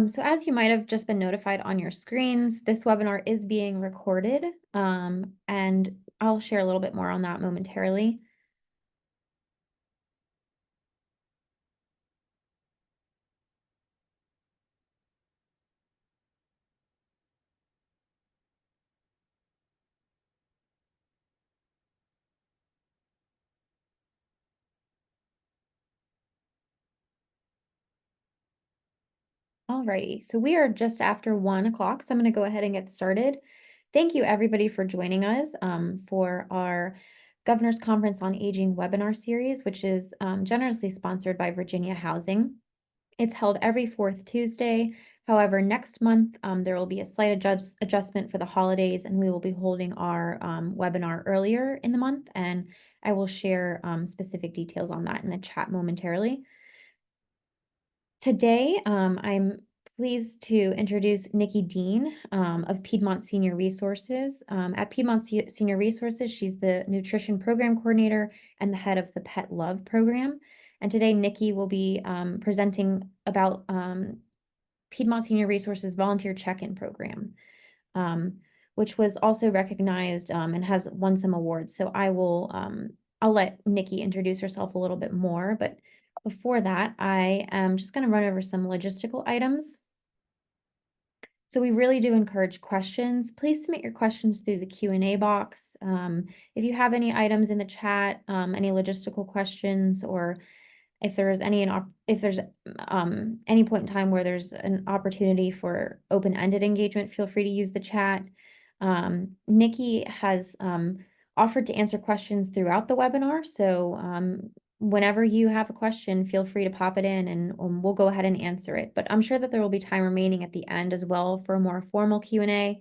So as you might have just been notified on your screens, this webinar is being recorded, and I'll share a little bit more on that momentarily. Alrighty, so we are just after 1 o'clock, so I'm going to go ahead and get started. Thank you everybody for joining us for our Governor's Conference on Aging webinar series, which is generously sponsored by Virginia Housing. It's held every fourth Tuesday. However, next month there will be a slight adjustment for the holidays, and we will be holding our webinar earlier in the month, and I will share specific details on that in the chat momentarily. Today, I'm pleased to introduce Nikki Dean of Piedmont Senior Resources. At Piedmont Senior Resources, she's the Nutrition Program Coordinator and the head of the Pet Love Program. And today, Nikki will be presenting about Piedmont Senior Resources Volunteer Check-in Program, which was also recognized and has won some awards. So I'll let Nikki introduce herself a little bit more, but before that, I am just going to run over some logistical items. So we really do encourage questions. Please submit your questions through the Q&A box. If you have any items in the chat, any logistical questions, or if there's any point in time where there's an opportunity for open-ended engagement, feel free to use the chat. Nikki has offered to answer questions throughout the webinar, so whenever you have a question, feel free to pop it in and we'll go ahead and answer it. But I'm sure that there will be time remaining at the end as well for a more formal Q&A,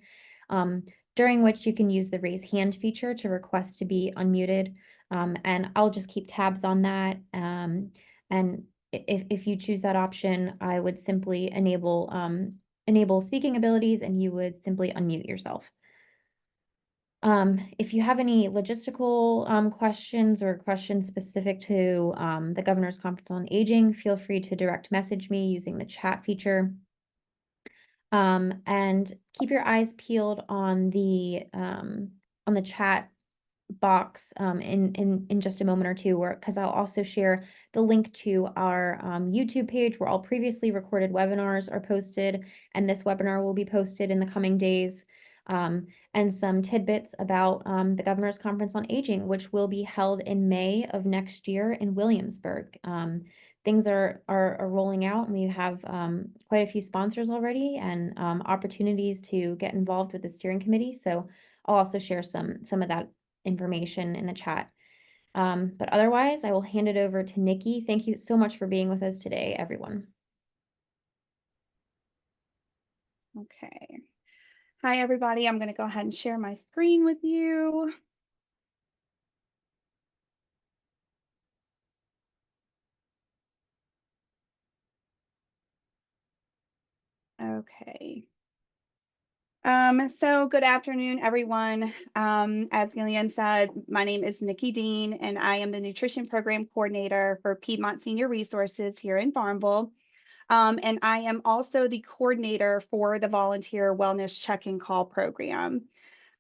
during which you can use the raise hand feature to request to be unmuted. And I'll just keep tabs on that. And if you choose that option, I would simply enable speaking abilities, and you would simply unmute yourself. If you have any logistical questions or questions specific to the Governor's Conference on Aging, feel free to direct message me using the chat feature. And keep your eyes peeled on the chat box in just a moment or two, because I'll also share the link to our YouTube page where all previously recorded webinars are posted, and this webinar will be posted in the coming days. And some tidbits about the Governor's Conference on Aging, which will be held in May of next year in Williamsburg. Things are rolling out, and we have quite a few sponsors already and opportunities to get involved with the steering committee. So I'll also share some of that information in the chat. But otherwise, I will hand it over to Nikki. Thank you so much for being with us today, everyone. Okay. Hi, everybody. I'm going to go ahead and share my screen with you. Okay. So good afternoon, everyone. As Gillian said, my name is Nikki Dean, and I am the Nutrition Program Coordinator for Piedmont Senior Resources here in Farmville. And I am also the coordinator for the Volunteer Wellness Check-in Call program.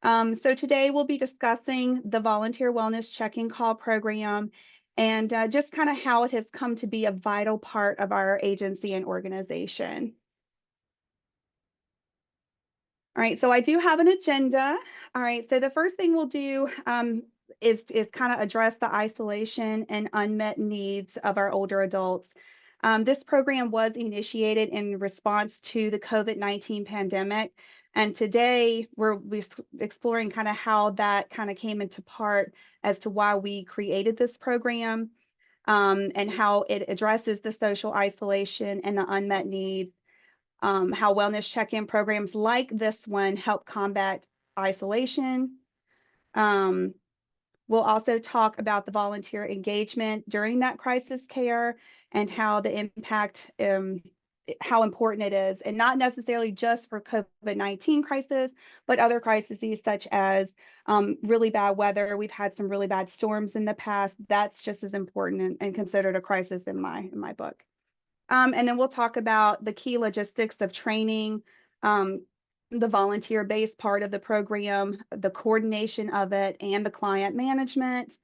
So today we'll be discussing the Volunteer Wellness Check-in Call program and just kind of how it has come to be a vital part of our agency and organization. All right, so I do have an agenda. All right, so the first thing we'll do is kind of address the isolation and unmet needs of our older adults. This program was initiated in response to the COVID-19 pandemic. And today we're exploring kind of how that kind of came into part as to why we created this program, and how it addresses the social isolation and the unmet needs, how wellness check-in programs like this one help combat isolation. We'll also talk about the volunteer engagement during that crisis care and how the impact, how important it is, and not necessarily just for COVID-19 crisis, but other crises such as really bad weather. We've had some really bad storms in the past. That's just as important and considered a crisis in my book. And then we'll talk about the key logistics of training, um, the volunteer-based part of the program, the coordination of it, and the client management.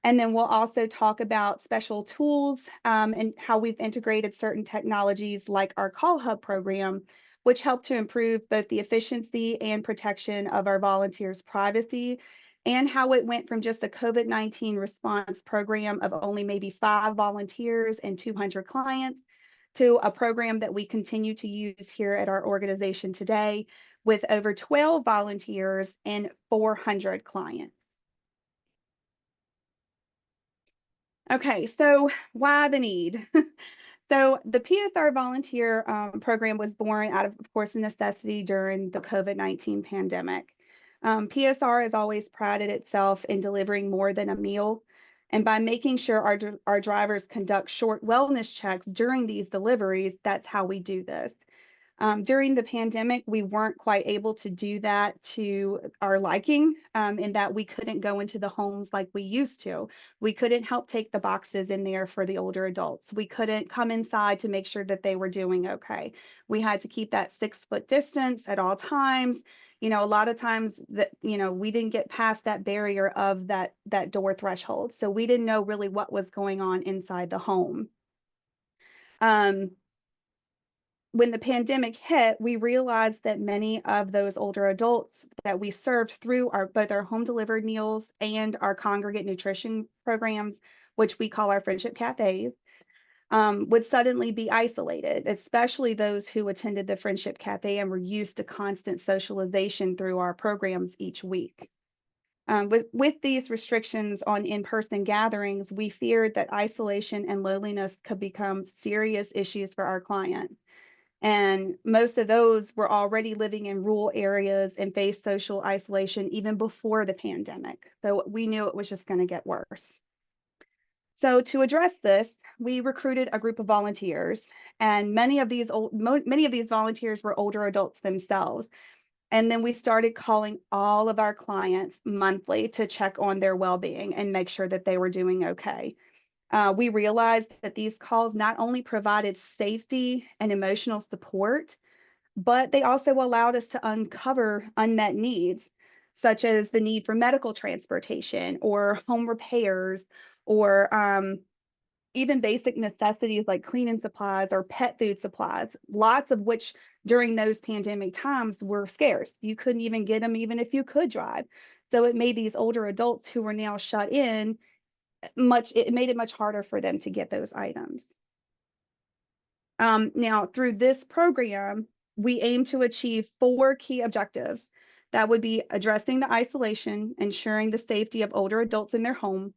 And then we'll also talk about special tools and how we've integrated certain technologies like our CallHub program, which help to improve both the efficiency and protection of our volunteers' privacy, and how it went from just a COVID-19 response program of only maybe 5 volunteers and 200 clients to a program that we continue to use here at our organization today with over 12 volunteers and 400 clients. Okay, so why the need? So the PSR volunteer program was born out of course, necessity during the COVID-19 pandemic. PSR has always prided itself in delivering more than a meal. And by making sure our drivers conduct short wellness checks during these deliveries, that's how we do this. During the pandemic, we weren't quite able to do that to our liking, in that we couldn't go into the homes like we used to. We couldn't help take the boxes in there for the older adults. We couldn't come inside to make sure that they were doing okay. We had to keep that 6-foot distance at all times. You know, a lot of times that, you know, we didn't get past that barrier of that door threshold. So we didn't know really what was going on inside the home. When the pandemic hit, we realized that many of those older adults that we served through both our home delivered meals and our Congregate Nutrition programs, which we call our friendship cafes, would suddenly be isolated, especially those who attended the friendship cafe and were used to constant socialization through our programs each week. With these restrictions on in-person gatherings, we feared that isolation and loneliness could become serious issues for our clients. And most of those were already living in rural areas and faced social isolation even before the pandemic. So we knew it was just going to get worse. So to address this, we recruited a group of volunteers, and many of these volunteers were older adults themselves. And then we started calling all of our clients monthly to check on their well-being and make sure that they were doing okay. We realized that these calls not only provided safety and emotional support, but they also allowed us to uncover unmet needs, such as the need for medical transportation or home repairs, or even basic necessities like cleaning supplies or pet food supplies, lots of which during those pandemic times were scarce. You couldn't even get them even if you could drive. So it made these older adults who were now shut in it made it much harder for them to get those items. Now, through this program, we aim to achieve 4 key objectives. That would be addressing the isolation, ensuring the safety of older adults in their home,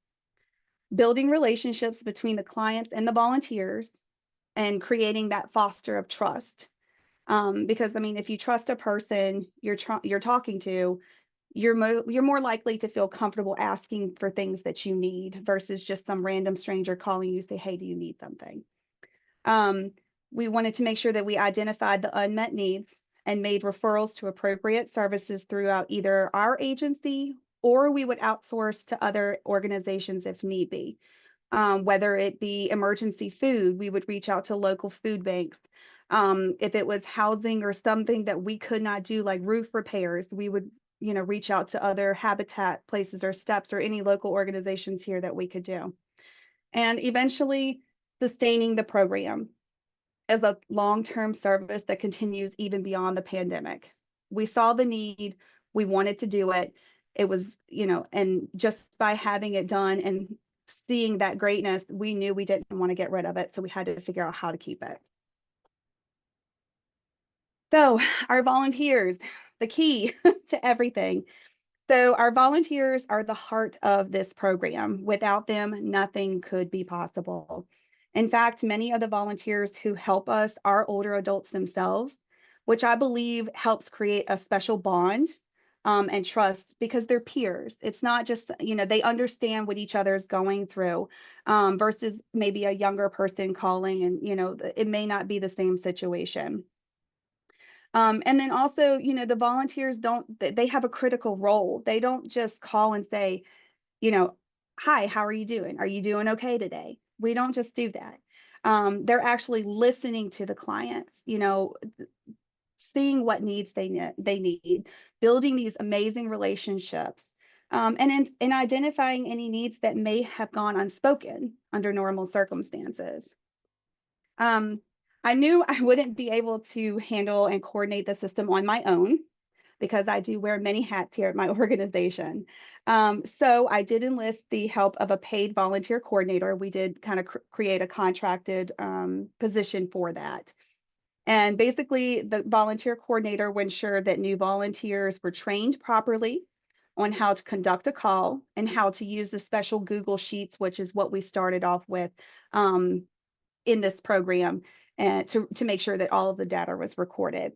building relationships between the clients and the volunteers, and creating that foster of trust. Because I mean, if you trust a person you're talking to, you're more likely to feel comfortable asking for things that you need versus just some random stranger calling you say, hey, do you need something? We wanted to make sure that we identified the unmet needs and made referrals to appropriate services throughout either our agency, or we would outsource to other organizations if need be. Whether it be emergency food, we would reach out to local food banks. If it was housing or something that we could not do, like roof repairs, we would, you know, reach out to other habitat places or steps or any local organizations here that we could do. And eventually sustaining the program as a long-term service that continues even beyond the pandemic. We saw the need, we wanted to do it. It was, you know, and just by having it done and seeing that greatness, we knew we didn't want to get rid of it. So we had to figure out how to keep it. So our volunteers, the key to everything. So our volunteers are the heart of this program. Without them, nothing could be possible. In fact, many of the volunteers who help us are older adults themselves, which I believe helps create a special bond and trust because they're peers. It's not just, you know, they understand what each other is going through versus maybe a younger person calling and, you know, it may not be the same situation. And then also, you know, the volunteers they have a critical role. They don't just call and say, you know, hi, how are you doing? Are you doing okay today? We don't just do that. They're actually listening to the clients, seeing what needs they need, building these amazing relationships, and in identifying any needs that may have gone unspoken under normal circumstances. Um, I knew I wouldn't be able to handle and coordinate the system on my own because I do wear many hats here at my organization. So I did enlist the help of a paid volunteer coordinator. We did kind of create a contracted position for that. And basically, the volunteer coordinator would ensure that new volunteers were trained properly on how to conduct a call and how to use the special Google Sheets, which is what we started off with in this program, and to make sure that all of the data was recorded.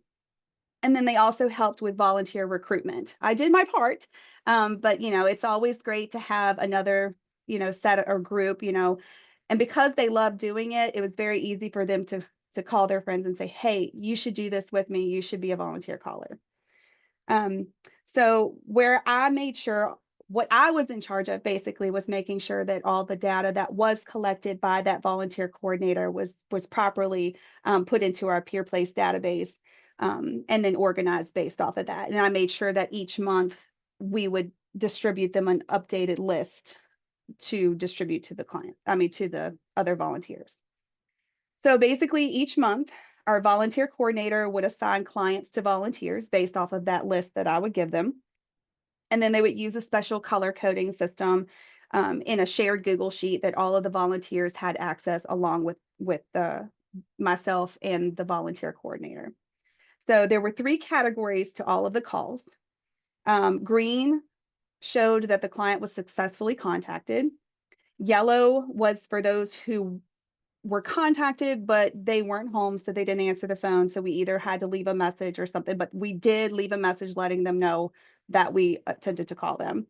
And then they also helped with volunteer recruitment. I did my part, but it's always great to have another, set or group, and because they love doing it, it was very easy for them to call their friends and say, "Hey, you should do this with me. You should be a volunteer caller." Um, so where I made sure what I was in charge of basically was making sure that all the data that was collected by that volunteer coordinator was properly put into our peer place database, and then organized based off of that. And I made sure that each month we would distribute them an updated list to distribute to the client, to the other volunteers. So basically, each month, our volunteer coordinator would assign clients to volunteers based off of that list that I would give them. And then they would use a special color coding system in a shared Google Sheet that all of the volunteers had access along with myself and the volunteer coordinator. So there were 3 categories to all of the calls. Green showed that the client was successfully contacted. Yellow was for those who were contacted, but they weren't home, so they didn't answer the phone. So we either had to leave a message or something, but we did leave a message letting them know that we attempted to call them.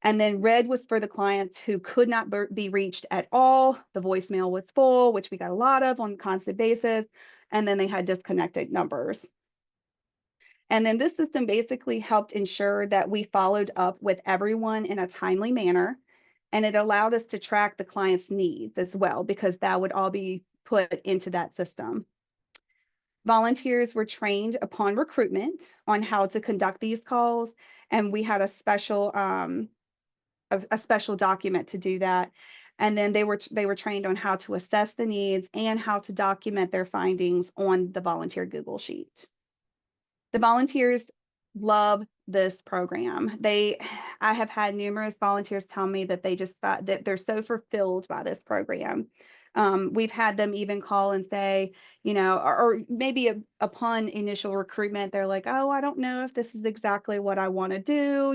And then red was for the clients who could not be reached at all. The voicemail was full, which we got a lot of on a constant basis. And then they had disconnected numbers. And then this system basically helped ensure that we followed up with everyone in a timely manner. And it allowed us to track the client's needs as well, because that would all be put into that system. Volunteers were trained upon recruitment on how to conduct these calls. And we had a special document to do that. And then they were trained on how to assess the needs and how to document their findings on the volunteer Google Sheet. The volunteers love this program. I have had numerous volunteers tell me that that they're so fulfilled by this program. We've had them even call and say, or maybe upon initial recruitment, they're like, "Oh, I don't know if this is exactly what I want to do,"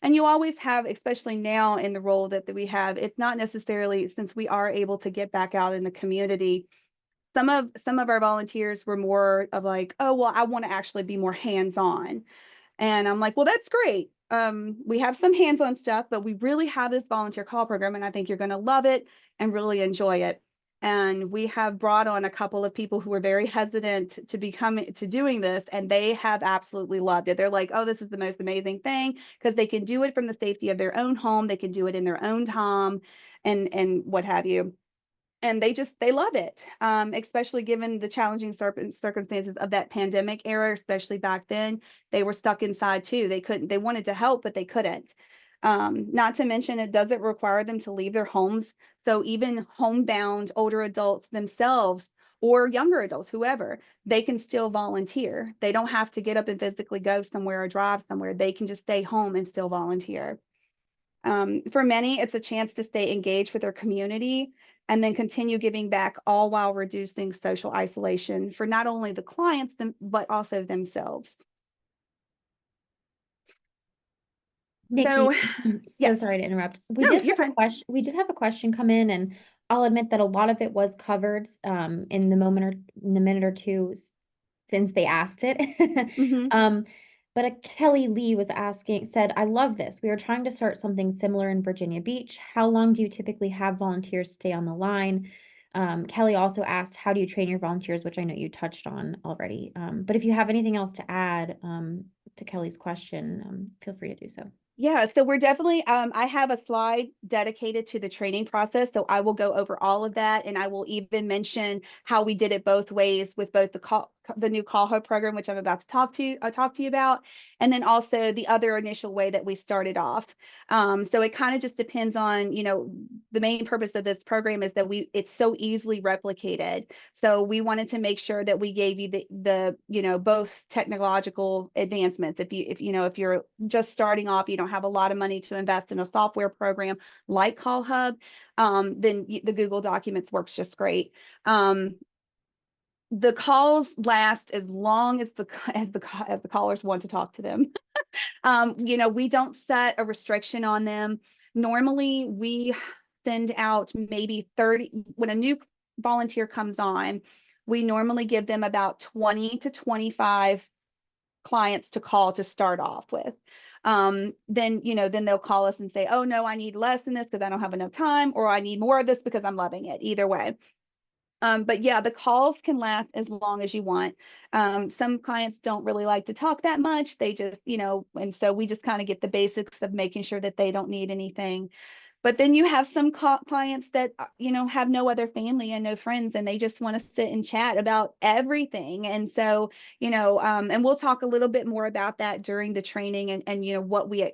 And you always have, especially now in the role that we have, it's not necessarily, since we are able to get back out in the community. Some of our volunteers were more of like, "Oh, well, I want to actually be more hands-on." And I'm like, "Well, that's great. We have some hands-on stuff, but we really have this volunteer call program, and I think you're going to love it and really enjoy it." And we have brought on a couple of people who were very hesitant to doing this, and they have absolutely loved it. They're like, "Oh, this is the most amazing thing," because they can do it from the safety of their own home. They can do it in their own time, and what have you. And they love it, especially given the challenging circumstances of that pandemic era, especially back then. They were stuck inside too. They wanted to help, but they couldn't. Not to mention, it doesn't require them to leave their homes. So even homebound older adults themselves or younger adults, whoever, they can still volunteer. They don't have to get up and physically go somewhere or drive somewhere. They can just stay home and still volunteer. For many, it's a chance to stay engaged with their community and then continue giving back, all while reducing social isolation for not only the clients, but also themselves. Nikki, So, I'm so yes, sorry to interrupt. no, you're fine. We did have a question come in, and I'll admit that a lot of it was covered in the minute or two since they asked it. Hmm. But a Kelly Lee said, "I love this. We are trying to start something similar in Virginia Beach. How long do you typically have volunteers stay on the line?" Kelly also asked, "How do you train your volunteers?" Which I know you touched on already. But if you have anything else to add to Kelly's question, feel free to do so. Yeah, so we're definitely, I have a slide dedicated to the training process, so I will go over all of that, and I will even mention how we did it both ways with both the new CallHub program, which I'm about to talk to you about, and then also the other initial way that we started off. So it kind of just depends on, the main purpose of this program is that it's so easily replicated. So we wanted to make sure that we gave you both technological advancements. If you're just starting off, you don't have a lot of money to invest in a software program like CallHub, then the Google Documents works just great. The calls last as long as the callers want to talk to them. We don't set a restriction on them. Normally, we send out maybe 30 when a new volunteer comes on. We normally give them about 20 to 25 clients to call to start off with. Then they'll call us and say, oh no, I need less than this because I don't have enough time, or I need more of this because I'm loving it. Either way. But yeah, the calls can last as long as you want. Some clients don't really like to talk that much. They just, and so we just kind of get the basics of making sure that they don't need anything. But then you have some clients that, have no other family and no friends, and they just want to sit and chat about everything. And so, and we'll talk a little bit more about that during the training and what we,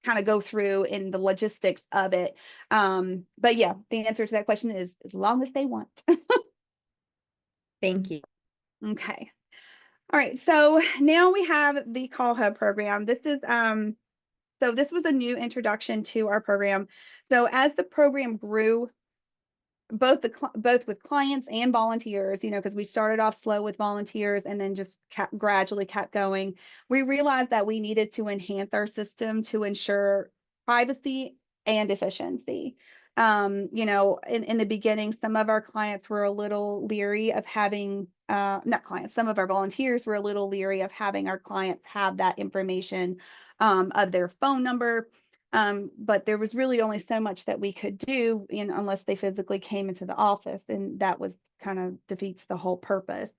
kind of go through in the logistics of it. But yeah, the answer to that question is as long as they want. Thank you. Okay. All right. So now we have the CallHub program. So this was a new introduction to our program. So as the program grew, both with clients and volunteers, because we started off slow with volunteers and then just gradually kept going, we realized that we needed to enhance our system to ensure privacy and efficiency. In the beginning, some of our clients were a little leery of having, not clients, some of our volunteers were a little leery of having our clients have that information of their phone number. But there was really only so much that we could do unless they physically came into the office, and that was kind of defeats the whole purpose.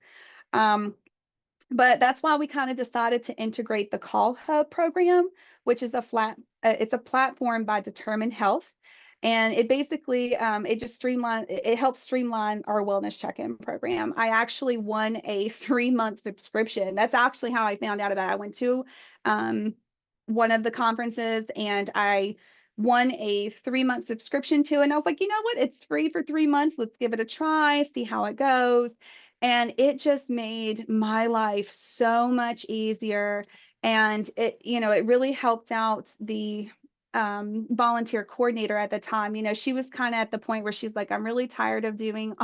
But that's why we kind of decided to integrate the CallHub program, which is it's a platform by Determined Health. And it basically, it helps streamline our wellness check-in program. I actually won a 3-month subscription. That's actually how I found out about it. I went to one of the conferences and I won a 3-month subscription to it. And I was like, you know what? It's free for 3 months. Let's give it a try, see how it goes. And it just made my life so much easier. And it really helped out the volunteer coordinator at the time. She was kind of at the point where she's like, I'm really tired of doing,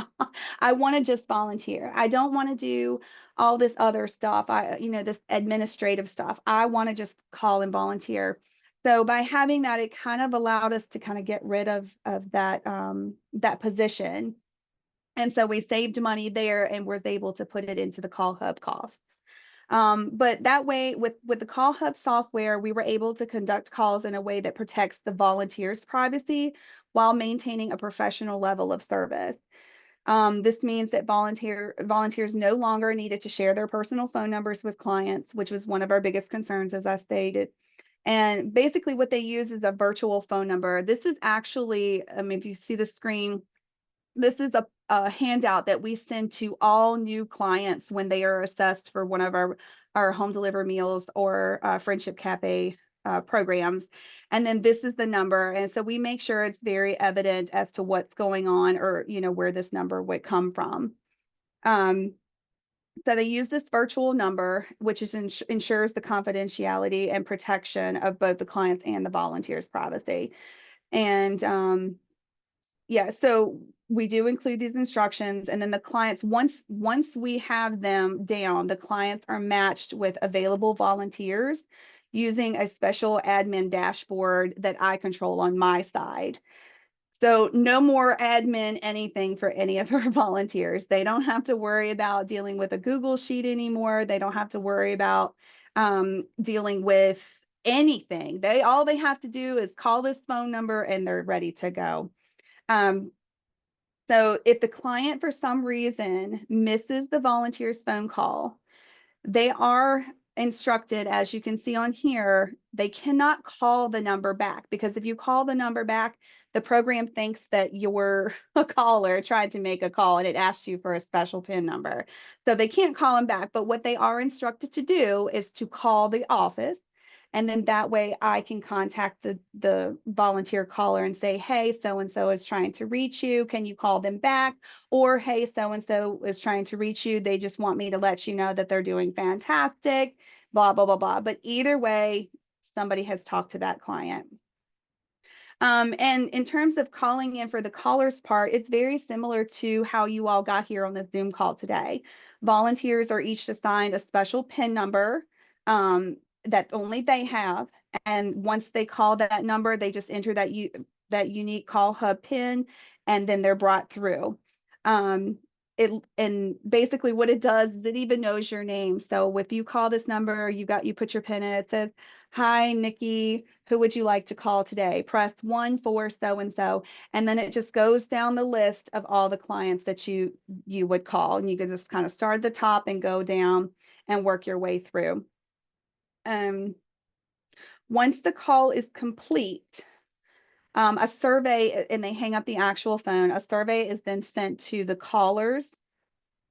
I want to just volunteer. I don't want to do all this other stuff. This administrative stuff. I want to just call and volunteer. So by having that, it kind of allowed us to kind of get rid of that position. And so we saved money there and was able to put it into the CallHub costs. But that way, with the CallHub software, we were able to conduct calls in a way that protects the volunteer's privacy while maintaining a professional level of service. This means that volunteers no longer needed to share their personal phone numbers with clients, which was one of our biggest concerns, as I stated. And basically what they use is a virtual phone number. This is actually, if you see the screen, this is a handout that we send to all new clients when they are assessed for one of our home delivery meals or Friendship Cafe programs. And then this is the number. And so we make sure it's very evident as to what's going on or, where this number would come from. So they use this virtual number, which ensures the confidentiality and protection of both the clients and the volunteers' privacy. And yeah, so we do include these instructions, and then the clients, once we have them down, the clients are matched with available volunteers using a special admin dashboard that I control on my side. So no more admin anything for any of our volunteers. They don't have to worry about dealing with a Google Sheet anymore. They don't have to worry about dealing with anything. All they have to do is call this phone number and they're ready to go. So if the client for some reason misses the volunteer's phone call, they are instructed, as you can see on here, they cannot call the number back, because if you call the number back, the program thinks that you're a caller trying to make a call and it asks you for a special PIN number. So they can't call them back, but what they are instructed to do is to call the office. And then that way I can contact the volunteer caller and say, hey, so-and-so is trying to reach you. Can you call them back? Or, hey, so-and-so is trying to reach you. They just want me to let you know that they're doing fantastic, blah, blah, blah, blah. But either way, somebody has talked to that client. And in terms of calling in for the caller's part, it's very similar to how you all got here on the Zoom call today. Volunteers are each assigned a special PIN number that only they have. And once they call that number, they just enter that unique CallHub PIN, and then they're brought through. And basically what it does is it even knows your name. So if you call this number, you put your PIN in, it says, hi, Nikki, who would you like to call today? Press 1 for so-and-so. And then it just goes down the list of all the clients that you would call. And you can just kind of start at the top and go down and work your way through. Once the call is complete, a survey, and they hang up the actual phone, a survey is then sent to the callers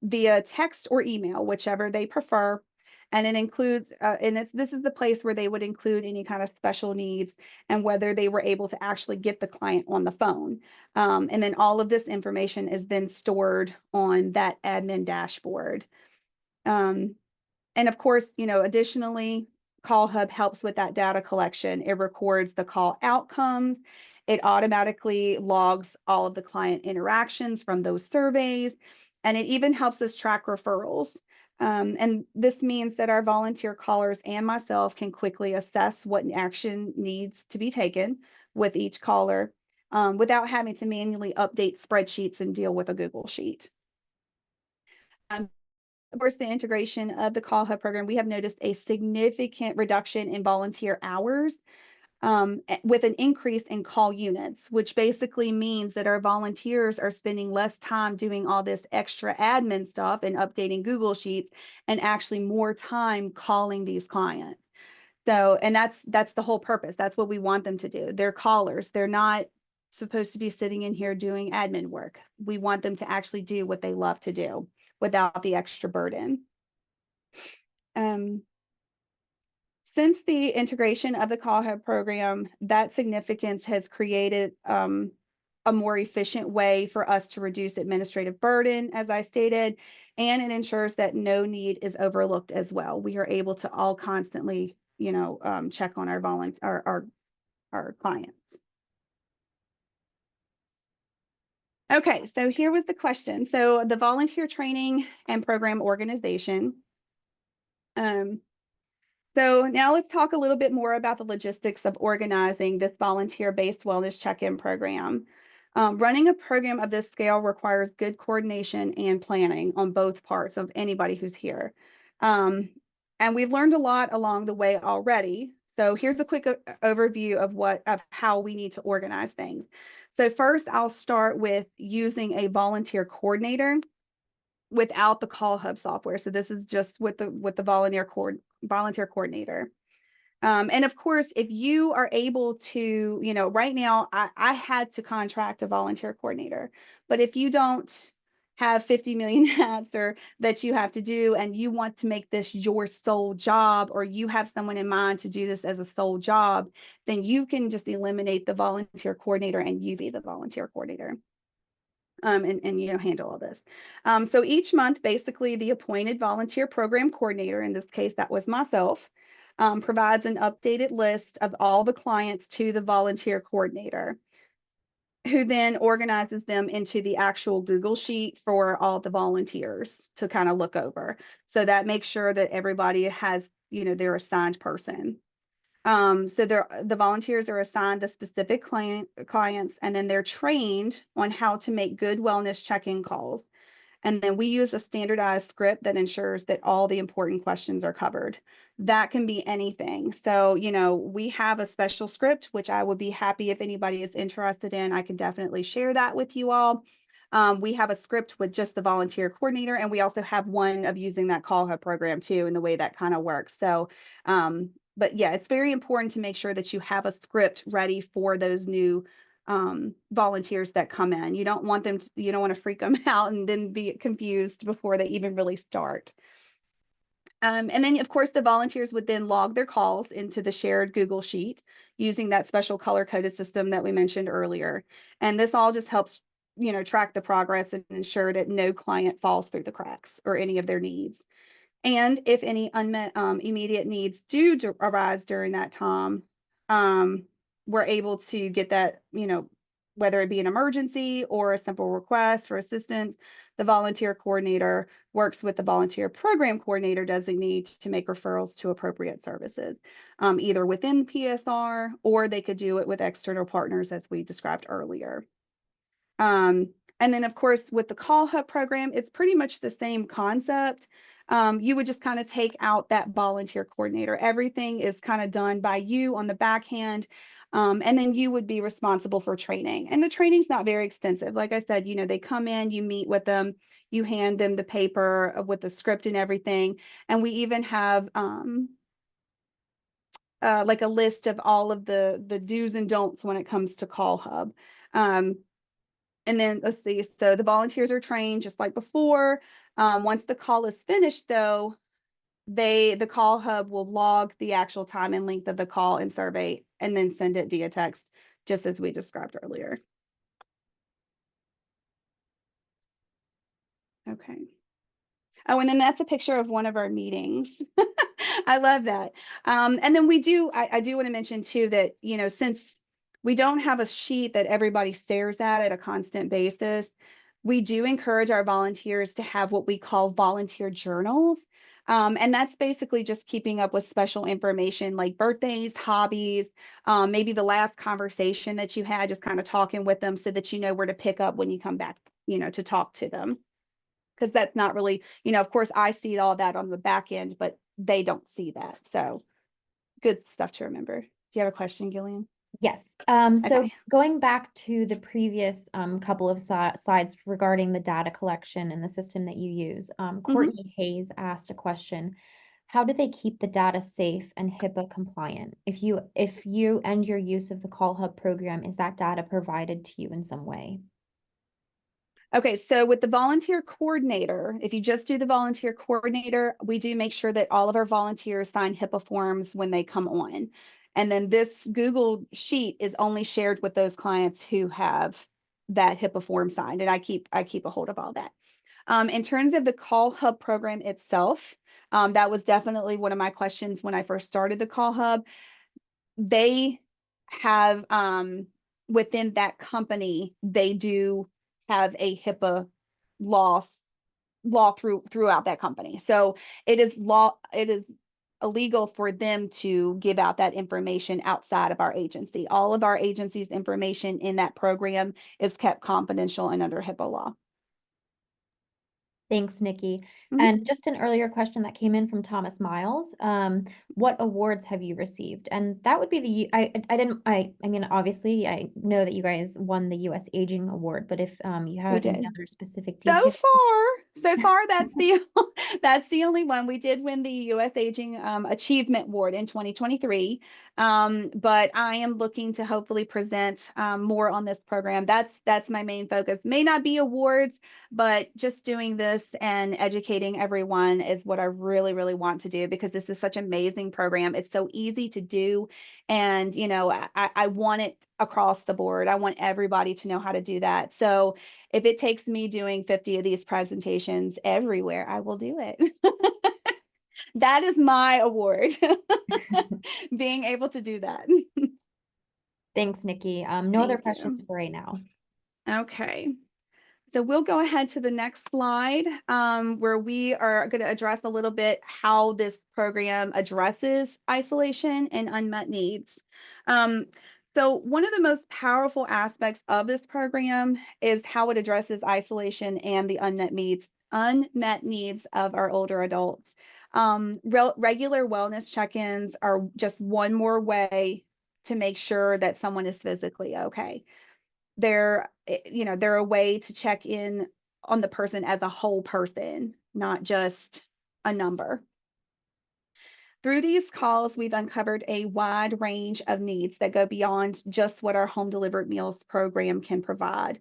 via text or email, whichever they prefer. And it includes, this is the place where they would include any kind of special needs and whether they were able to actually get the client on the phone. And then all of this information is then stored on that admin dashboard. And of course, additionally, CallHub helps with that data collection. It records the call outcomes. It automatically logs all of the client interactions from those surveys, and it even helps us track referrals. And this means that our volunteer callers and myself can quickly assess what action needs to be taken with each caller without having to manually update spreadsheets and deal with a Google Sheet. Of course, the integration of the CallHub program, we have noticed a significant reduction in volunteer hours with an increase in call units, which basically means that our volunteers are spending less time doing all this extra admin stuff and updating Google Sheets, and actually more time calling these clients. So, and that's the whole purpose. That's what we want them to do. They're callers. They're not supposed to be sitting in here doing admin work. We want them to actually do what they love to do without the extra burden. Since the integration of the CallHub program, that significance has created a more efficient way for us to reduce administrative burden, as I stated, and it ensures that no need is overlooked as well. We are able to all constantly, check on our clients. Okay, so here was the question. So the volunteer training and program organization. So now let's talk a little bit more about the logistics of organizing this volunteer-based wellness check-in program. Running a program of this scale requires good coordination and planning on both parts of anybody who's here. And we've learned a lot along the way already. So here's a quick overview of how we need to organize things. So first, I'll start with using a volunteer coordinator without the CallHub software. So this is just with the volunteer coordinator. And of course, if you are able to, right now I had to contract a volunteer coordinator, but if you don't have 50 million hats or that you have to do, and you want to make this your sole job, or you have someone in mind to do this as a sole job, then you can just eliminate the volunteer coordinator and you be the volunteer coordinator. And handle all this. So each month, basically, the appointed volunteer program coordinator, in this case, that was myself, provides an updated list of all the clients to the volunteer coordinator, who then organizes them into the actual Google Sheet for all the volunteers to kind of look over. So that makes sure that everybody has, their assigned person. So the volunteers are assigned the specific clients, and then they're trained on how to make good wellness check-in calls. And then we use a standardized script that ensures that all the important questions are covered. That can be anything. So, we have a special script, which I would be happy if anybody is interested in. I can definitely share that with you all. We have a script with just the volunteer coordinator, and we also have one of using that CallHub program too, and the way that kind of works. So, but yeah, it's very important to make sure that you have a script ready for those new volunteers that come in. You don't want them to, you don't want to freak them out and then be confused before they even really start. And then, of course, the volunteers would then log their calls into the shared Google Sheet using that special color-coded system that we mentioned earlier. And this all just helps, track the progress and ensure that no client falls through the cracks or any of their needs. And if any unmet immediate needs do arise during that time, we're able to get that, whether it be an emergency or a simple request for assistance, the volunteer coordinator works with the volunteer program coordinator designee to make referrals to appropriate services, either within PSR or they could do it with external partners as we described earlier. And then, of course, with the CallHub program, it's pretty much the same concept. You would just kind of take out that volunteer coordinator. Everything is kind of done by you on the back end. And then you would be responsible for training. And the training's not very extensive. Like I said, they come in, you meet with them, you hand them the paper with the script and everything. And we even have like a list of all of the do's and don'ts when it comes to CallHub. And then let's see, so the volunteers are trained just like before. Once the call is finished, though, the CallHub will log the actual time and length of the call and survey and then send it via text, just as we described earlier. Okay. Oh, and then that's a picture of one of our meetings. I love that. And then I do want to mention too that, since we don't have a sheet that everybody stares at a constant basis, we do encourage our volunteers to have what we call volunteer journals. And that's basically just keeping up with special information like birthdays, hobbies, maybe the last conversation that you had, just kind of talking with them so that you know where to pick up when you come back, to talk to them. Because that's not really, of course, I see all that on the back end, but they don't see that. So good stuff to remember. Do you have a question, Gillian? Yes. So Okay. going back to the previous couple of slides regarding the data collection and the system that you use, Mhm. Courtney Hayes asked a question. How do they keep the data safe and HIPAA compliant? If you and your use of the CallHub program, is that data provided to you in some way? Okay, so with the volunteer coordinator, if you just do the volunteer coordinator, we do make sure that all of our volunteers sign HIPAA forms when they come on. And then this Google Sheet is only shared with those clients who have that HIPAA form signed, and I keep a hold of all that. In terms of the CallHub program itself, that was definitely one of my questions when I first started the CallHub. They have within that company, they do have a HIPAA law throughout that company. So it is illegal for them to give out that information outside of our agency. All of our agency's information in that program is kept confidential and under HIPAA law. Thanks, Nikki. Mhm. And just an earlier question that came in from Thomas Miles. What awards have you received? And that would be I mean, obviously I know that you guys won the US Aging Award, but if you We had any did. other specific So details. far, that's the that's the only one. We did win the U.S. Aging Achievement Award in 2023, but I am looking to hopefully present more on this program. That's my main focus. May not be awards, but just doing this and educating everyone is what I really, really want to do because this is such an amazing program. It's so easy to do, and I want it across the board. I want everybody to know how to do that. So if it takes me doing 50 of these presentations everywhere, I will do it. That is my award, being able to do that. Thanks, Nikki. No other Thank questions you. for right now. Okay. So we'll go ahead to the next slide, where we are going to address a little bit how this program addresses isolation and unmet needs. Um, so one of the most powerful aspects of this program is how it addresses isolation and the unmet needs of our older adults. Regular wellness check-ins are just one more way to make sure that someone is physically okay. they're a way to check in on the person as a whole person, not just a number. Through these calls, we've uncovered a wide range of needs that go beyond just what our home delivered meals program can provide.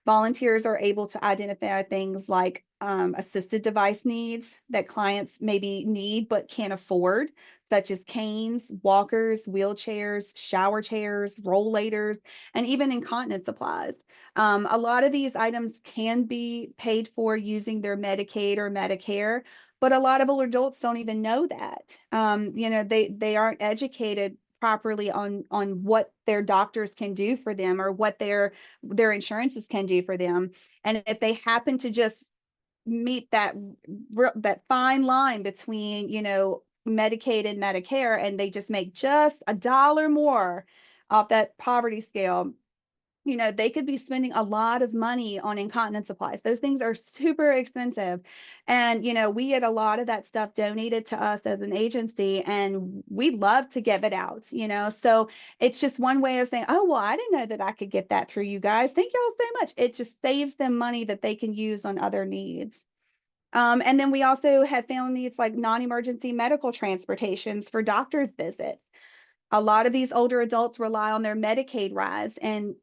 Volunteers are able to identify things like assisted device needs that clients maybe need but can't afford, such as canes, walkers, wheelchairs, shower chairs, rollators, and even incontinence supplies. A lot of these items can be paid for using their Medicaid or Medicare, but a lot of older adults don't even know that. They aren't educated properly on what their doctors can do for them or what their insurances can do for them. And if they happen to just meet that fine line between, Medicaid and Medicare, and they just make just $1 more off that poverty scale, they could be spending a lot of money on incontinence supplies. Those things are super expensive. And, we get a lot of that stuff donated to us as an agency, and we love to give it out. So it's just one way of saying, oh, well, I didn't know that I could get that through you guys. Thank y'all so much. It just saves them money that they can use on other needs. And then we also have found needs like non-emergency medical transportations for doctor's visits. A lot of these older adults rely on their Medicaid rides. And,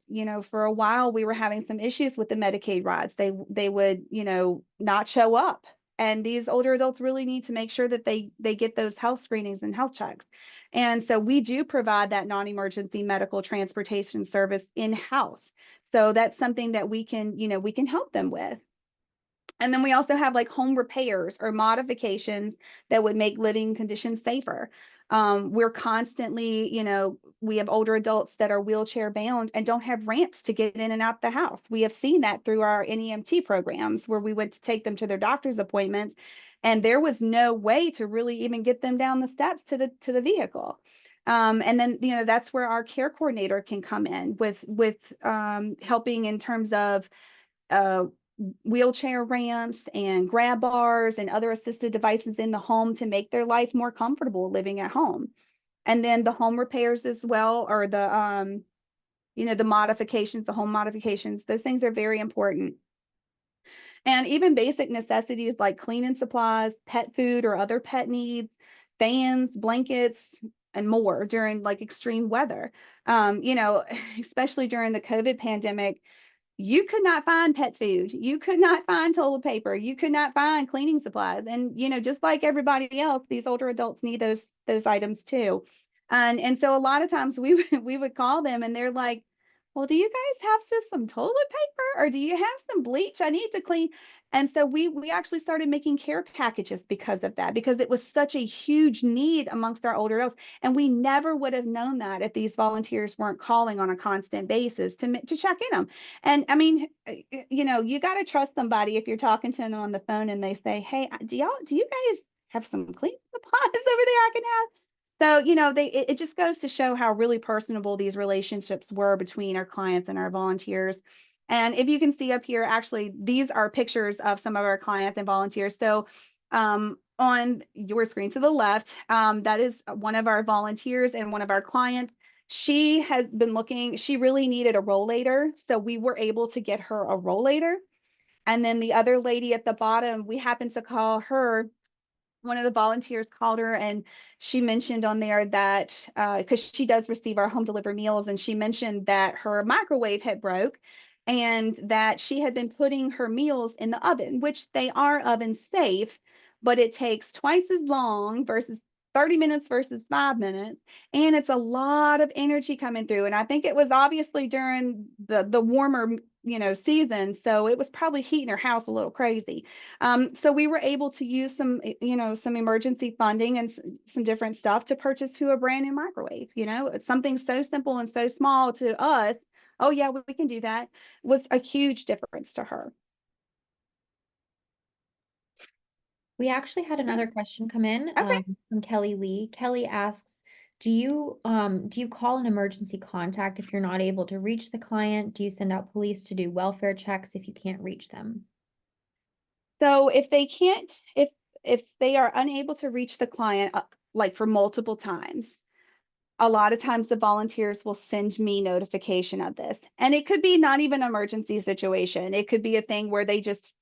for a while we were having some issues with the Medicaid rides. They would, not show up. And these older adults really need to make sure that they get those health screenings and health checks. And so we do provide that non-emergency medical transportation service in-house. So that's something that we can help them with. And then we also have like home repairs or modifications that would make living conditions safer. We're constantly, we have older adults that are wheelchair bound and don't have ramps to get in and out the house. We have seen that through our NEMT programs where we went to take them to their doctor's appointments, and there was no way to really even get them down the steps to the vehicle. And then, that's where our care coordinator can come in with helping in terms of uh, wheelchair ramps and grab bars and other assisted devices in the home to make their life more comfortable living at home. And then the home repairs as well, or the modifications, the home modifications, those things are very important. And even basic necessities like cleaning supplies, pet food or other pet needs, fans, blankets, and more during like extreme weather. Especially during the COVID pandemic, you could not find pet food. You could not find toilet paper. You could not find cleaning supplies. And, just like everybody else, these older adults need those items too. And so a lot of times we would call them and they're like, well, do you guys have some toilet paper or do you have some bleach? I need to clean. And so we actually started making care packages because of that, because it was such a huge need amongst our older adults. And we never would have known that if these volunteers weren't calling on a constant basis to check in them. And I mean, you got to trust somebody if you're talking to them on the phone and they say, hey, do you guys have some cleaning supplies over there I can have? So, it just goes to show how really personable these relationships were between our clients and our volunteers. And if you can see up here, actually, these are pictures of some of our clients and volunteers. So on your screen to the left, that is one of our volunteers and one of our clients. She has been looking, she really needed a rollator. So we were able to get her a rollator. And then the other lady at the bottom, we happened to call her, one of the volunteers called her and she mentioned on there that because she does receive our home delivered meals, and she mentioned that her microwave had broke and that she had been putting her meals in the oven, which they are oven safe, but it takes twice as long versus 30 minutes versus 5 minutes, and it's a lot of energy coming through. And I think it was obviously during the warmer season, so it was probably heating her house a little crazy. So we were able to use some emergency funding and some different stuff to purchase to a brand new microwave. It's something so simple and so small to us. Oh yeah, we can do that. Was a huge difference to her. We actually had Yeah. another question come in Okay. from Kelly Lee. Kelly asks, do you call an emergency contact if you're not able to reach the client? Do you send out police to do welfare checks if you can't reach them? So if they can't, if they are unable to reach the client, like for multiple times, a lot of times the volunteers will send me notification of this. And it could be not even an emergency situation. It could be a thing where they just,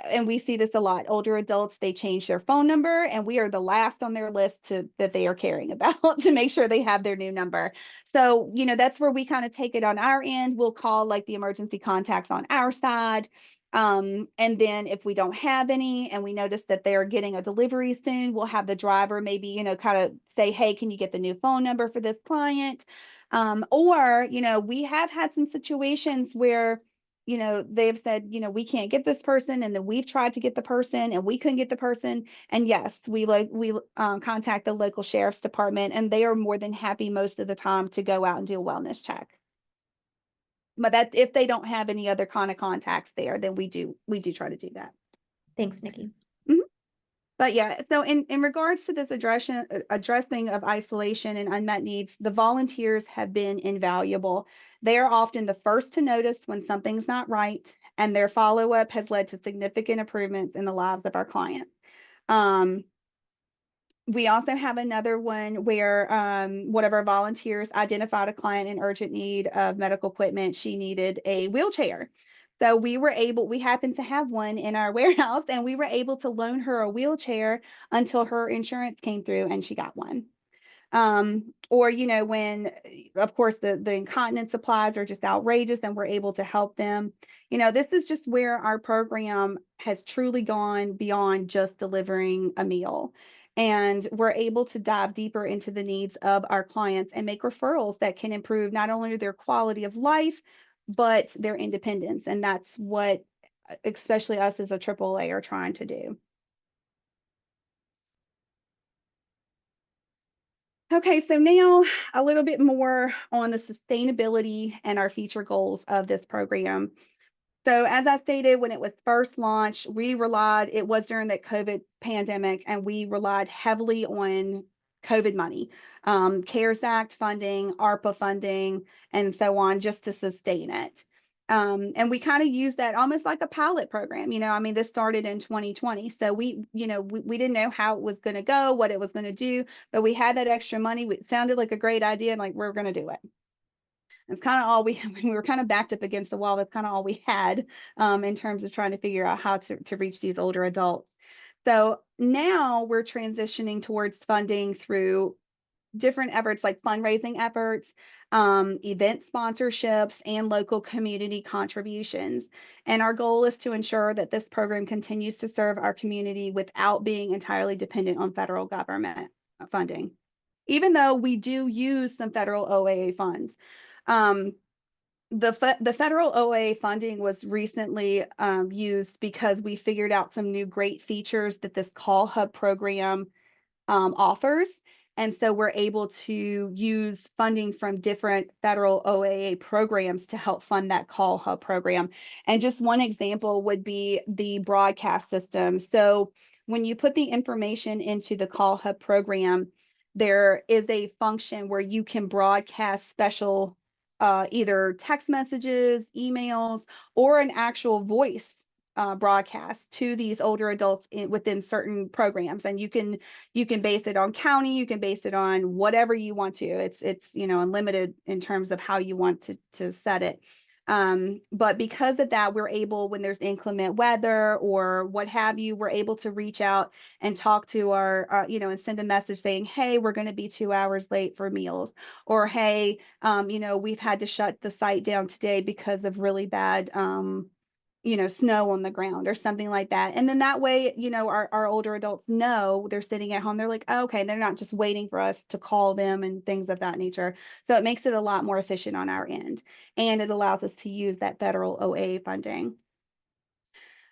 and we see this a lot, older adults, they change their phone number and we are the last on their list that they are caring about to make sure they have their new number. So, that's where we kind of take it on our end. We'll call like the emergency contacts on our side. And then if we don't have any and we notice that they're getting a delivery soon, we'll have the driver maybe, kind of say, hey, can you get the new phone number for this client? Or, we have had some situations where they've said, we can't get this person, and then we've tried to get the person and we couldn't get the person. And yes, we contact the local sheriff's department, and they are more than happy most of the time to go out and do a wellness check. But that's if they don't have any other kind of contacts there, then we do try to do that. Thanks, Nikki. Mhm. But yeah, so in regards to this addressing of isolation and unmet needs, the volunteers have been invaluable. They are often the first to notice when something's not right, and their follow-up has led to significant improvements in the lives of our clients. We also have another one where one of our volunteers identified a client in urgent need of medical equipment. She needed a wheelchair. So we happened to have one in our warehouse, and we were able to loan her a wheelchair until her insurance came through and she got one. Or, when, of course, the incontinence supplies are just outrageous and we're able to help them. This is just where our program has truly gone beyond just delivering a meal. And we're able to dive deeper into the needs of our clients and make referrals that can improve not only their quality of life, but their independence. And that's what, especially us as a AAA, are trying to do. Okay, so now a little bit more on the sustainability and our future goals of this program. So as I stated, when it was first launched, it was during that COVID pandemic, and we relied heavily on COVID money, CARES Act funding, ARPA funding, and so on, just to sustain it. And we kind of used that almost like a pilot program. This started in 2020. So we didn't know how it was going to go, what it was going to do, but we had that extra money. It sounded like a great idea, and like, we're going to do it. It's kind of all we were kind of backed up against the wall. That's kind of all we had in terms of trying to figure out how to reach these older adults. So now we're transitioning towards funding through different efforts like fundraising efforts, event sponsorships, and local community contributions. And our goal is to ensure that this program continues to serve our community without being entirely dependent on federal government funding, even though we do use some federal OAA funds. Um, the federal OA funding was recently used because we figured out some new great features that this CallHub program offers. And so we're able to use funding from different federal OAA programs to help fund that CallHub program. And just one example would be the broadcast system. So when you put the information into the CallHub program, there is a function where you can broadcast special either text messages, emails, or an actual voice broadcast to these older adults within certain programs. And you can base it on county, you can base it on whatever you want to. It's unlimited in terms of how you want to set it. But because of that, we're able, when there's inclement weather or what have you, we're able to reach out and talk to our, and send a message saying, hey, we're going to be 2 hours late for meals, or hey, we've had to shut the site down today because of really bad snow on the ground or something like that. And then that way, our older adults know they're sitting at home. They're like, oh, okay, they're not just waiting for us to call them and things of that nature. So it makes it a lot more efficient on our end. And it allows us to use that federal OA funding.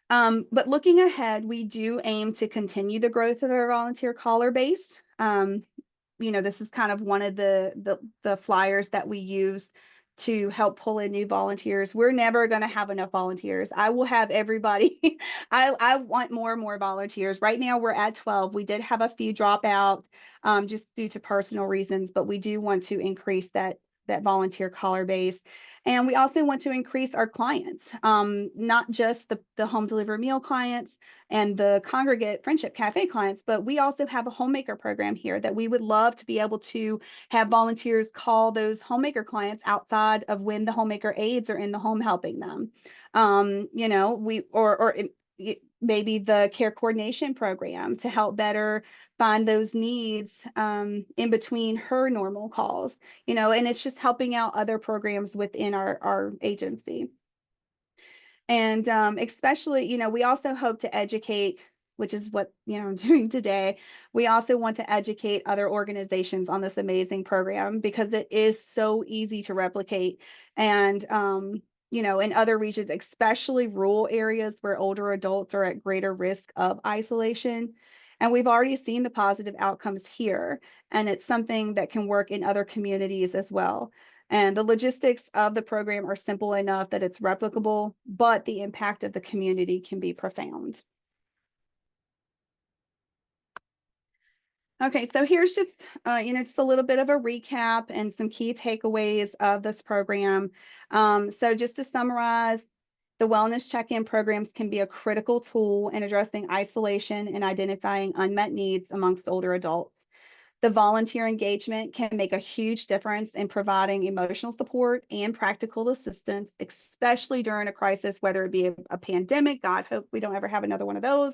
But looking ahead, we do aim to continue the growth of our volunteer caller base. This is kind of one of the flyers that we use to help pull in new volunteers. We're never going to have enough volunteers. I will have everybody. I want more and more volunteers. Right now we're at 12. We did have a few drop out just due to personal reasons, but we do want to increase that that volunteer caller base. And we also want to increase our clients, not just the home delivery meal clients and the Congregate Friendship Cafe clients, but we also have a homemaker program here that we would love to be able to have volunteers call those homemaker clients outside of when the homemaker aides are in the home helping them. You know, maybe the care coordination program to help better find those needs in between her normal calls, you know, and it's just helping out other programs within our agency. And especially, you know, we also hope to educate, which is what, you know, I'm doing today. We also want to educate other organizations on this amazing program because it is so easy to replicate. And, you know, in other regions, especially rural areas where older adults are at greater risk of isolation. And we've already seen the positive outcomes here, and it's something that can work in other communities as well. And the logistics of the program are simple enough that it's replicable, but the impact of the community can be profound. Okay, so here's just, you know, just a little bit of a recap and some key takeaways of this program. So just to summarize, the wellness check-in programs can be a critical tool in addressing isolation and identifying unmet needs amongst older adults. The volunteer engagement can make a huge difference in providing emotional support and practical assistance, especially during a crisis, whether it be a pandemic, God hope we don't ever have another one of those,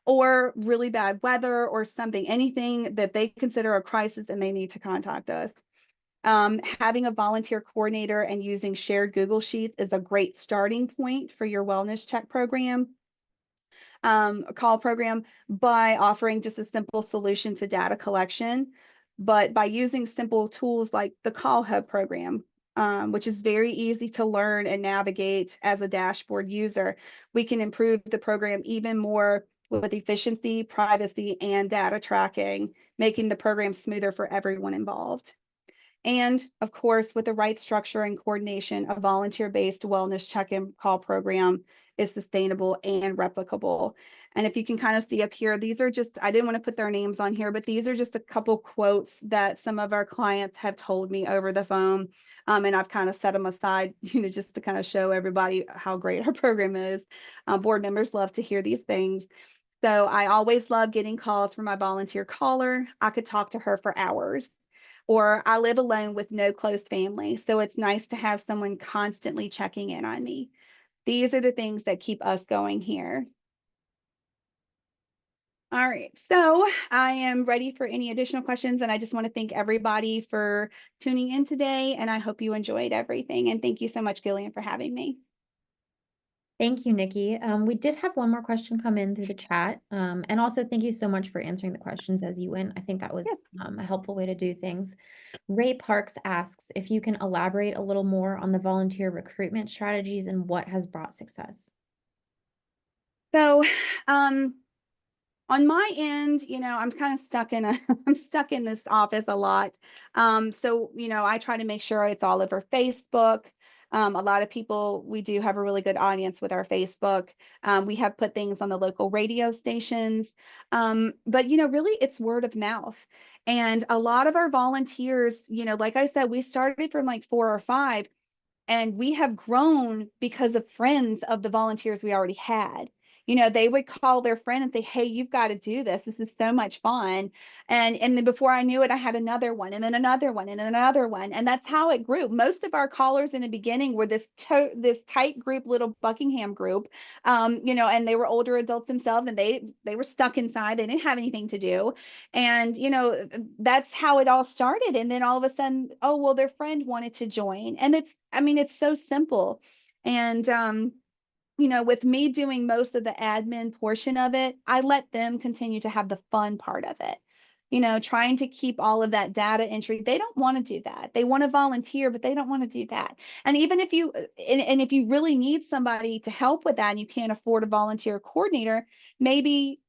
or really bad weather or something, anything that they consider a crisis and they need to contact us. Having a volunteer coordinator and using shared Google Sheets is a great starting point for your wellness check program. Call program by offering just a simple solution to data collection, but by using simple tools like the CallHub program, which is very easy to learn and navigate as a dashboard user, we can improve the program even more with efficiency, privacy, and data tracking, making the program smoother for everyone involved. And of course, with the right structure and coordination, a volunteer-based wellness check-in call program is sustainable and replicable. And if you can kind of see up here, these are just, I didn't want to put their names on here, but these are just a couple quotes that some of our clients have told me over the phone. And I've kind of set them aside, you know, just to kind of show everybody how great our program is. Board members love to hear these things. So I always love getting calls from my volunteer caller. I could talk to her for hours. Or I live alone with no close family, so it's nice to have someone constantly checking in on me. These are the things that keep us going here. All right, so I am ready for any additional questions, and I just want to thank everybody for tuning in today, and I hope you enjoyed everything. And thank you so much, Gillian, for having me. Thank you, Nikki. We did have one more question come in through the chat. And also thank you so much for answering the questions as you went. I think that was a helpful way to do things. Ray Parks asks if you can elaborate a little more on the volunteer recruitment strategies and what has brought success. So, on my end, you know, I'm kind of stuck in I'm stuck in this office a lot. So, you know, I try to make sure it's all over Facebook. A lot of people, we do have a really good audience with our Facebook. We have put things on the local radio stations. But, you know, really it's word of mouth. And a lot of our volunteers, you know, like I said, we started from like 4 or 5, and we have grown because of friends of the volunteers we already had. You know, they would call their friend and say, hey, you've got to do this. This is so much fun. And then before I knew it, I had another one and then another one and then another one. And that's how it grew. Most of our callers in the beginning were this tight group, little Buckingham group, you know, and they were older adults themselves, and they were stuck inside. They didn't have anything to do. And, you know, that's how it all started. And then all of a sudden, oh, well, their friend wanted to join. And I mean, it's so simple. And, you know, with me doing most of the admin portion of it, I let them continue to have the fun part of it. You know, trying to keep all of that data entry. They don't want to do that. They want to volunteer, but they don't want to do that. And even if you, and if you really need somebody to help with that and you can't afford a volunteer coordinator, maybe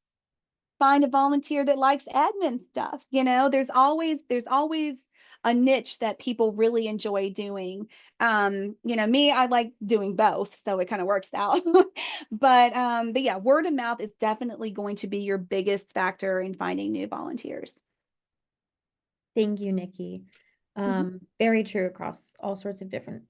find a volunteer that likes admin stuff. You know, there's always a niche that people really enjoy doing. You know, me, I like doing both, so it kind of works out. But yeah, word of mouth is definitely going to be your biggest factor in finding new volunteers. Thank you, Nikki. Very true across all sorts of different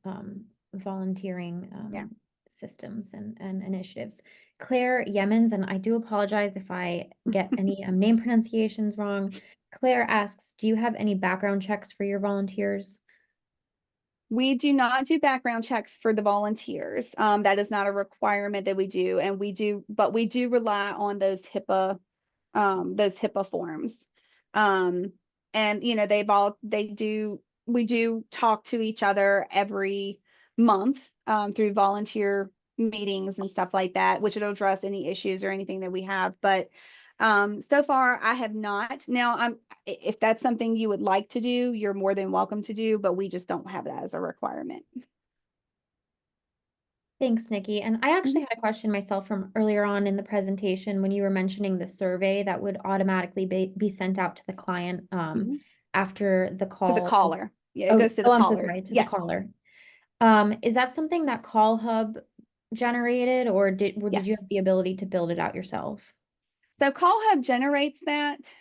volunteering Yeah. systems and initiatives. Claire Yemens, and I do apologize if I get any name pronunciations wrong. Claire asks, do you have any background checks for your volunteers? We do not do background checks for the volunteers. That is not a requirement that we do, and but we do rely on those HIPAA forms. And we do talk to each other every month through volunteer meetings and stuff like that, which will address any issues or anything that we have. But so far I have not. Now, if that's something you would like to do, you're more than welcome to do, but we just don't have that as a requirement. Thanks, Nikki. And I actually had a question myself from earlier on in the presentation when you were mentioning the survey that would automatically be sent out to the client Mhm. after the To the call. caller. Yeah, it Oh, goes to the oh, I'm so caller. sorry, to the Yes. caller. Is that something that CallHub generated, or did Yes. you have the ability to build it out yourself? So CallHub generates that.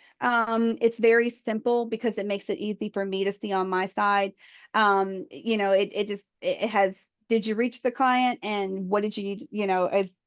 It's very simple because it makes it easy for me to see on my side. It has, did you reach the client and what did you need,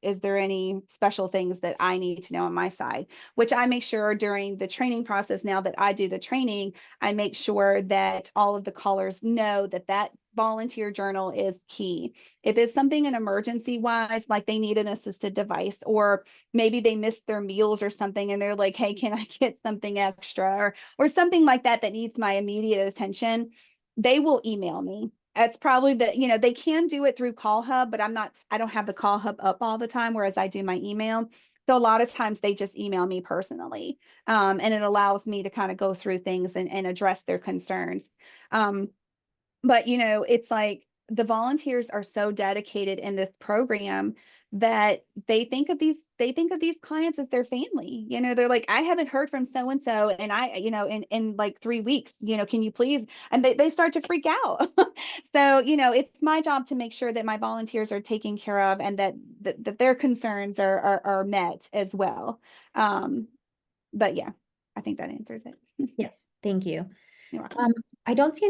is there any special things that I need to know on my side, which I make sure during the training process. Now that I do the training, I make sure that all of the callers know that that volunteer journal is key. If it's something an emergency wise, like they need an assisted device, or maybe they missed their meals or something and they're like, hey, can I get something extra, or something like that that needs my immediate attention, they will email me. That's probably they can do it through CallHub, but I don't have the CallHub up all the time, whereas I do my email. So a lot of times they just email me personally. And it allows me to kind of go through things and address their concerns. But it's like the volunteers are so dedicated in this program that they think of these clients as their family. They're like, I haven't heard from so and so, and in like 3 weeks, can you please? And they start to freak out. So it's my job to make sure that my volunteers are taken care of, and that their concerns are met as well. But yeah, I think that answers it. Yes, thank you. You're welcome. I don't see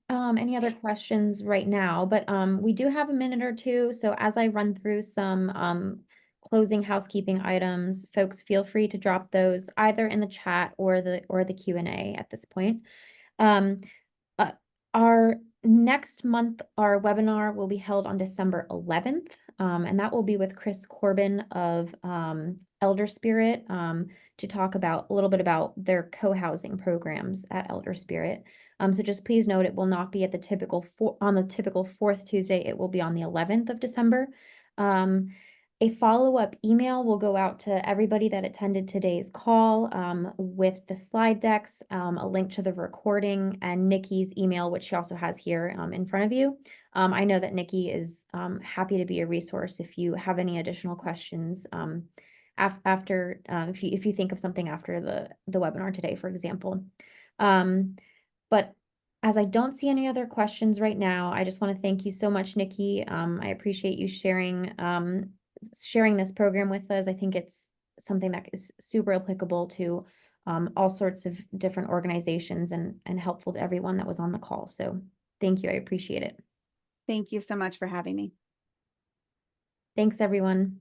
any other questions right now, but we do have a minute or two. So as I run through some closing housekeeping items, folks feel free to drop those either in the chat or the Q&A at this point. Uh, our next month, our webinar will be held on December 11th, and that will be with Chris Corbin of Elder Spirit to talk about a little bit about their co-housing programs at Elder Spirit. So just please note it will not be at the typical on the typical fourth Tuesday. It will be on the 11th of December. A follow-up email will go out to everybody that attended today's call with the slide decks, a link to the recording, and Nikki's email, which she also has here in front of you. I know that Nikki is happy to be a resource if you have any additional questions after if you think of something after the webinar today, for example. But as I don't see any other questions right now, I just want to thank you so much, Nikki. I appreciate you sharing this program with us. I think it's something that is super applicable to all sorts of different organizations and helpful to everyone that was on the call. So thank you. I appreciate it. Thank you so much for having me. Thanks, everyone.